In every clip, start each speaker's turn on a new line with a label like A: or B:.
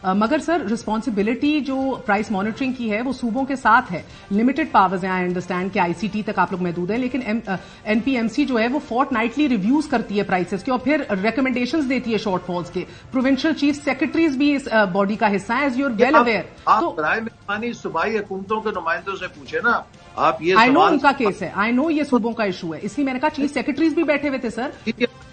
A: مگر سر رسپانسبلٹی جو price monitoring کی ہے وہ صوبوں کے ساتھ ہے. لمیٹڈ پاورز ہیں, آئی انڈرسٹینڈ کہ ICT تک آپ لوگ محدود ہیں, لیکن NPMC جو ہے وہ فورٹ نائٹلی ریویوز کرتی ہے پرائسز کے اور پھر ریکمنڈیشنز دیتی ہے شارٹ فالز کے. پروونشل چیف سیکرٹریز بھی اس باڈی کا حصہ ہیں, as you are well aware.
B: تو برائے مہربانی صوبائی حکومتوں کے نمائندوں سے پوچھیں نا آپ. یہ
A: آئی نو ان کا کیس ہے, آئی نو یہ صوبوں کا ایشو ہے, اس لیے میں نے کہا چیف سیکرٹریز بھی بیٹھے ہوئے تھے سر.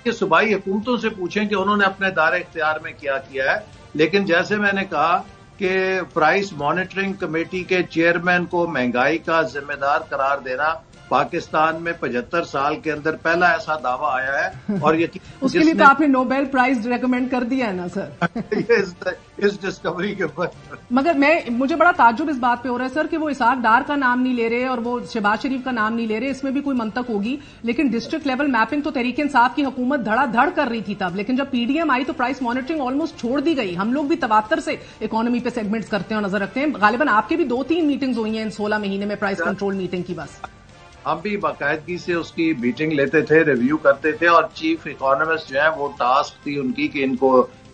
B: یہ صوبائی حکومتوں سے پوچھیں کہ انہوں نے اپنے دائرہ اختیار میں کیا کیا ہے. لیکن جیسے میں نے کہا کہ پرائس مانیٹرنگ کمیٹی کے چیئرمین کو مہنگائی کا ذمہ دار قرار دینا پاکستان میں 75 سال کے اندر پہلا ایسا دعویٰ آیا ہے. اور
A: اس کے لیے تو آپ نے نوبیل پرائز ریکمینڈ کر دیا ہے نا سر
B: اس ڈسکوری کے اوپر.
A: مگر مجھے بڑا تعجب اس بات پہ ہو رہا ہے سر کہ وہ اسحاق ڈار کا نام نہیں لے رہے اور وہ شہباز شریف کا نام نہیں لے رہے. اس میں بھی کوئی منطق ہوگی, لیکن ڈسٹرکٹ لیول میپنگ تو تحریک انصاف کی حکومت دھڑا دھڑ کر رہی تھی تب, لیکن جب PDM آئی تو پرائس مانیٹرنگ آلموسٹ چھوڑ دی گئی. ہم لوگ بھی تواتر سے اکانومی پہ سیگمنٹس کرتے ہیں اور نظر رکھتے ہیں. غالباً آپ کے بھی 2-3 میٹنگز ہوئی ہیں ان 16 مہینے میں پرائس کنٹرول میٹنگ کی. بس
B: ہم بھی باقاعدگی سے اس کی میٹنگ لیتے تھے, ریویو کرتے تھے, اور چیف اکانومسٹ جو ہیں وہ ٹاسک تھی ان کی کہ ان کو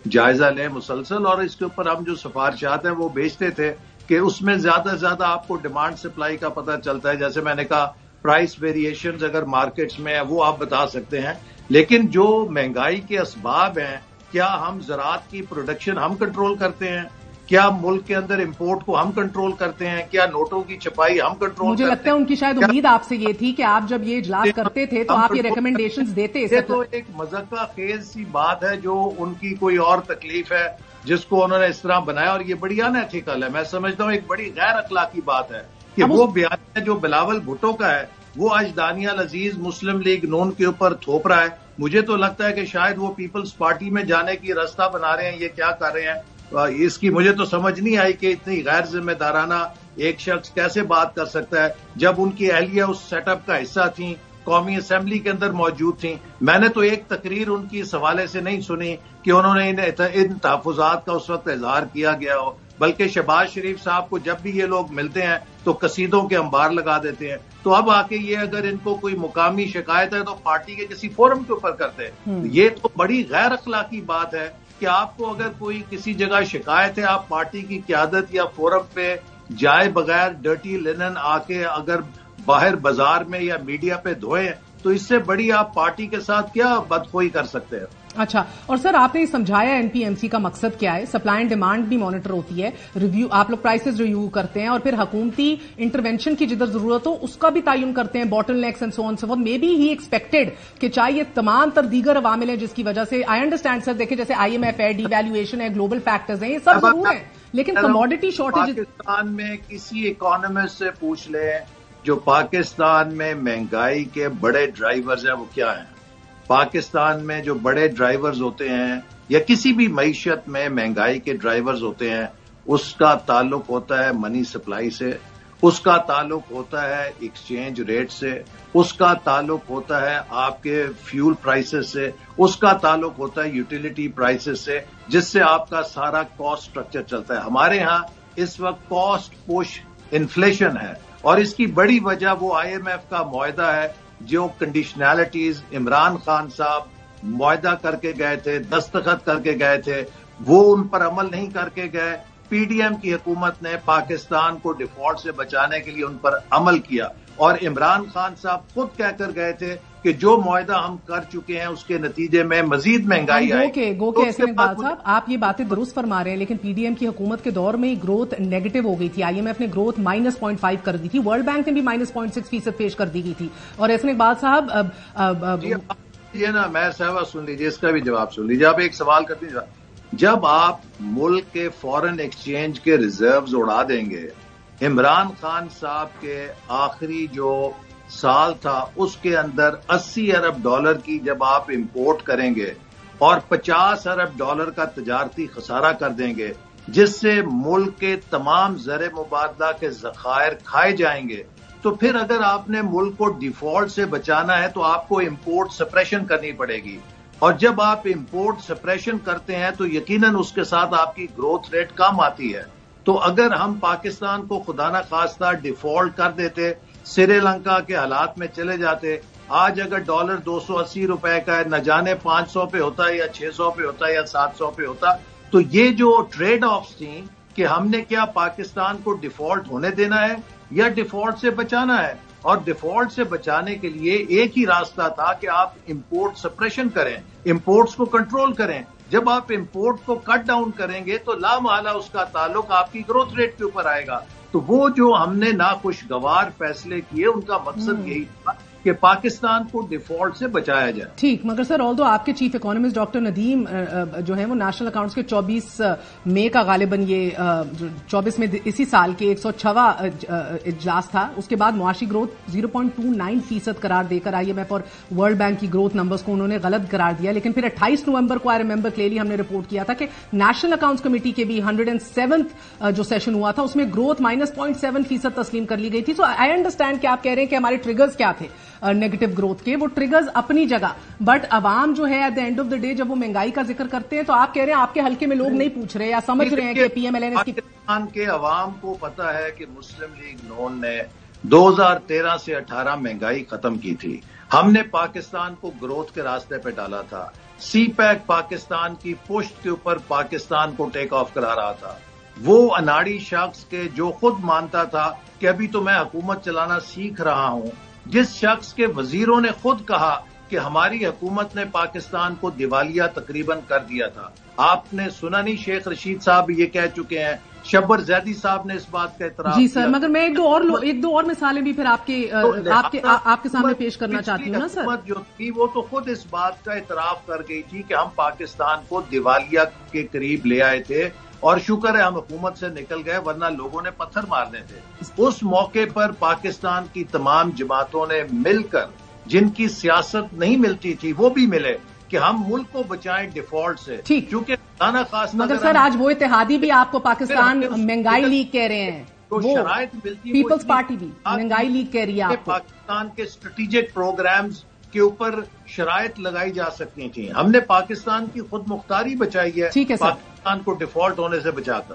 B: جائزہ لیں مسلسل, اور اس کے اوپر ہم جو سفارشات ہیں وہ بھیجتے تھے کہ اس میں زیادہ سے زیادہ آپ کو ڈیمانڈ سپلائی کا پتہ چلتا ہے. جیسے میں نے کہا پرائس ویریشنز اگر مارکیٹس میں ہیں وہ آپ بتا سکتے ہیں, لیکن جو مہنگائی کے اسباب ہیں, کیا ہم زراعت کی پروڈکشن ہم کنٹرول کرتے ہیں؟ کیا ملک کے اندر امپورٹ کو ہم کنٹرول کرتے ہیں؟ کیا نوٹوں کی چھپائی ہم کنٹرول کرتے ہیں؟
A: مجھے لگتا ہے ان کی شاید امید آپ سے یہ تھی کہ آپ جب یہ اجلاس کرتے تھے تو آپ یہ ریکمنڈیشنز دیتے.
B: یہ تو ایک مذاقہ خیز سی بات ہے جو ان کی کوئی اور تکلیف ہے جس کو انہوں نے اس طرح بنایا, اور یہ بڑی ان ایتھیکل ہے. میں سمجھتا ہوں ایک بڑی غیر اخلاقی بات ہے کہ وہ بیان جو بلاول بھٹو کا ہے وہ آج دانیہ العزیز مسلم لیگ نون کے اوپر تھوپ رہا ہے. مجھے تو لگتا ہے کہ شاید وہ پیپلز پارٹی میں جانے کی راستہ بنا رہے ہیں. یہ کیا کر رہے ہیں اس کی مجھے تو سمجھ نہیں آئی کہ اتنی غیر ذمہ دارانہ ایک شخص کیسے بات کر سکتا ہے جب ان کی اہلیہ اس سیٹ اپ کا حصہ تھیں, قومی اسمبلی کے اندر موجود تھیں. میں نے تو ایک تقریر ان کی اس حوالے سے نہیں سنی کہ انہوں نے ان تحفظات کا اس وقت اظہار کیا گیا ہو, بلکہ شہباز شریف صاحب کو جب بھی یہ لوگ ملتے ہیں تو قصیدوں کے انبار لگا دیتے ہیں. تو اب آ کے یہ اگر ان کو کوئی مقامی شکایت ہے تو پارٹی کے کسی فورم کے اوپر کرتے ہیں. یہ تو بڑی غیر اخلاقی بات ہے کہ آپ کو اگر کوئی کسی جگہ شکایت ہے آپ پارٹی کی قیادت یا فورم پہ جائے بغیر ڈرٹی لینن آ کے اگر باہر بازار میں یا میڈیا پہ دھوئیں تو اس سے بڑی آپ پارٹی کے ساتھ کیا بدخوئی کر سکتے ہیں.
A: اچھا, اور سر آپ نے یہ سمجھایا NPMC کا مقصد کیا ہے. سپلائی اینڈ ڈیمانڈ بھی مانیٹر ہوتی ہے, ریویو آپ لوگ پرائسز ریویو کرتے ہیں اور پھر حکومتی انٹرونشن کی جدھر ضرورت ہو اس کا بھی تعین کرتے ہیں, bottlenecks and so on so forth. May be ہی ایکسپیکٹڈ کہ چاہے یہ تمام تر دیگر عوامل ہیں جس کی وجہ سے آئی انڈرسٹینڈ سر, دیکھیں جیسے IMF ہے, ڈی ویلیویشن ہے, گلوبل فیکٹرز ہیں, یہ سب ضرور ہیں, لیکن کموڈٹی شارٹیج.
B: پاکستان میں کسی اکانومسٹ سے پوچھ لیں جو پاکستان میں مہنگائی کے بڑے ڈرائیورز ہیں وہ کیا ہیں. پاکستان میں جو بڑے ڈرائیورز ہوتے ہیں یا کسی بھی معیشت میں مہنگائی کے ڈرائیورز ہوتے ہیں اس کا تعلق ہوتا ہے منی سپلائی سے, اس کا تعلق ہوتا ہے ایکسچینج ریٹ سے, اس کا تعلق ہوتا ہے آپ کے فیول پرائسز سے, اس کا تعلق ہوتا ہے یوٹیلیٹی پرائسز سے, جس سے آپ کا سارا کاسٹ سٹرکچر چلتا ہے. ہمارے ہاں اس وقت کاسٹ پش انفلیشن ہے اور اس کی بڑی وجہ وہ IMF کا معاہدہ ہے جو کنڈیشنلٹیز عمران خان صاحب معاہدہ کر کے گئے تھے, دستخط کر کے گئے تھے, وہ ان پر عمل نہیں کر کے گئے. PDM کی حکومت نے پاکستان کو ڈیفالٹ سے بچانے کے لیے ان پر عمل کیا اور عمران خان صاحب خود کہہ کر گئے تھے کہ جو معاہدہ ہم کر چکے ہیں اس کے نتیجے میں مزید مہنگائی آئی.
A: گو کے ایسے صاحب آپ یہ باتیں درست فرما رہے ہیں, لیکن PDM کی حکومت کے دور میں گروتھ نیگیٹو ہو گئی تھی. IMF نے گروتھ -0.5 کر دی تھی, ورلڈ بینک نے بھی -0.6% پیش کر دی گئی تھی. اور ایسے اقبال صاحب
B: یہ نا میں صاحبہ سن لیجیے, اس کا بھی جواب سن لیجیے. آپ ایک سوال کرتے ہیں, جب آپ ملک کے فورن ایکسچینج کے ریزروز اڑا دیں گے, عمران خان صاحب کے آخری جو سال تھا اس کے اندر $80 ارب کی جب آپ امپورٹ کریں گے اور $50 ارب کا تجارتی خسارہ کر دیں گے, جس سے ملک کے تمام زر مبادلہ کے ذخائر کھائے جائیں گے, تو پھر اگر آپ نے ملک کو ڈیفالٹ سے بچانا ہے تو آپ کو امپورٹ سپریشن کرنی پڑے گی. اور جب آپ امپورٹ سپریشن کرتے ہیں تو یقیناً اس کے ساتھ آپ کی گروتھ ریٹ کم آتی ہے. تو اگر ہم پاکستان کو خدا نہ خواستہ ڈیفالٹ کر دیتے, سری لنکا کے حالات میں چلے جاتے, آج اگر $280 کا ہے, نہ جانے 500 پہ ہوتا یا 600 پہ ہوتا یا 700 پہ ہوتا, تو یہ جو ٹریڈ آفس تھیں کہ ہم نے کیا پاکستان کو ڈیفالٹ ہونے دینا ہے یا ڈیفالٹ سے بچانا ہے، اور ڈیفالٹ سے بچانے کے لیے ایک ہی راستہ تھا کہ آپ امپورٹ سپریشن کریں، امپورٹس کو کنٹرول کریں. جب آپ امپورٹ کو کٹ ڈاؤن کریں گے تو لا محالہ اس کا تعلق آپ کی گروتھ ریٹ کے اوپر آئے گا. تو وہ جو ہم نے ناخوشگوار فیصلے کیے ان کا مقصد یہی تھا کہ پاکستان کو ڈیفالٹ سے بچایا جائے.
A: ٹھیک، مگر سر آلدو آپ کے چیف اکانومسٹ ڈاکٹر ندیم جو ہے وہ نیشنل اکاؤنٹس کے 24 مئی کا غالباً یہ 24 میں اسی سال کے 106واں اجلاس تھا، اس کے بعد معاشی گروتھ 0.29% قرار دے کر IMF اور ورلڈ بینک کی گروتھ نمبرز کو انہوں نے غلط قرار دیا. لیکن پھر 28 نومبر کو آئی ریمبر کلیئرلی ہم نے رپورٹ کیا تھا کہ نیشنل اکاؤنٹس کمیٹی کے بھی 107th جو سیشن ہوا تھا اس میں گروتھ -0.7% تسلیم کر لی گئی تھی. سو آئی انڈرسٹینڈ کہ آپ کہہ رہے ہیں کہ ہمارے ٹریگرز کیا تھے نیگیٹو گروتھ کے، وہ ٹریگرز اپنی جگہ، بٹ عوام جو ہے at the end of the day جب وہ مہنگائی کا ذکر کرتے ہیں تو آپ کہہ رہے ہیں آپ کے حلقے میں لوگ نہیں پوچھ رہے یا سمجھ رہے ہیں کہ P M L N
B: Pakistan کے عوام کو پتا ہے کہ مسلم لیگ نون نے 2013 سے 18 مہنگائی ختم کی تھی. ہم نے پاکستان کو گروتھ کے راستے پہ ڈالا تھا. سی پیک پاکستان کی پشت کے اوپر پاکستان کو ٹیک آف کرا رہا تھا. وہ اناڑی شخص کے جو خود مانتا تھا کہ ابھی تو میں حکومت چلانا سیکھ رہا ہوں، جس شخص کے وزیروں نے خود کہا کہ ہماری حکومت نے پاکستان کو دیوالیہ تقریباً کر دیا تھا. آپ نے سنا نہیں، شیخ رشید صاحب یہ کہہ چکے ہیں، شبر زیدی صاحب نے اس بات کا اعتراف
A: جی سر، مگر میں ایک دو اور مثالیں بھی پھر آپ کے سامنے پیش کرنا چاہتی ہوں نا سر.
B: حکومت جو تھی وہ تو خود اس بات کا اعتراف کر گئی تھی کہ ہم پاکستان کو دیوالیہ کے قریب لے آئے تھے، اور شکر ہے ہم حکومت سے نکل گئے ورنہ لوگوں نے پتھر مارنے تھے. اس موقع پر پاکستان کی تمام جماعتوں نے مل کر، جن کی سیاست نہیں ملتی تھی وہ بھی ملے کہ ہم ملک کو بچائیں ڈیفالٹ سے. کیونکہ خاص
A: مگر سر آج وہ اتحادی بھی آپ کو پاکستان مہنگائی لیگ کہہ رہے ہیں،
B: تو شرائط ملتی،
A: پیپلز پارٹی بھی مہنگائی لیگ کہہ رہی ہے.
B: پاکستان کے اسٹریٹجک پروگرامز کے اوپر شرائط لگائی جا سکتی تھیں. ہم نے پاکستان کی خود مختاری بچائی ہے، پاکستان کو ڈیفالٹ ہونے سے بچا کر.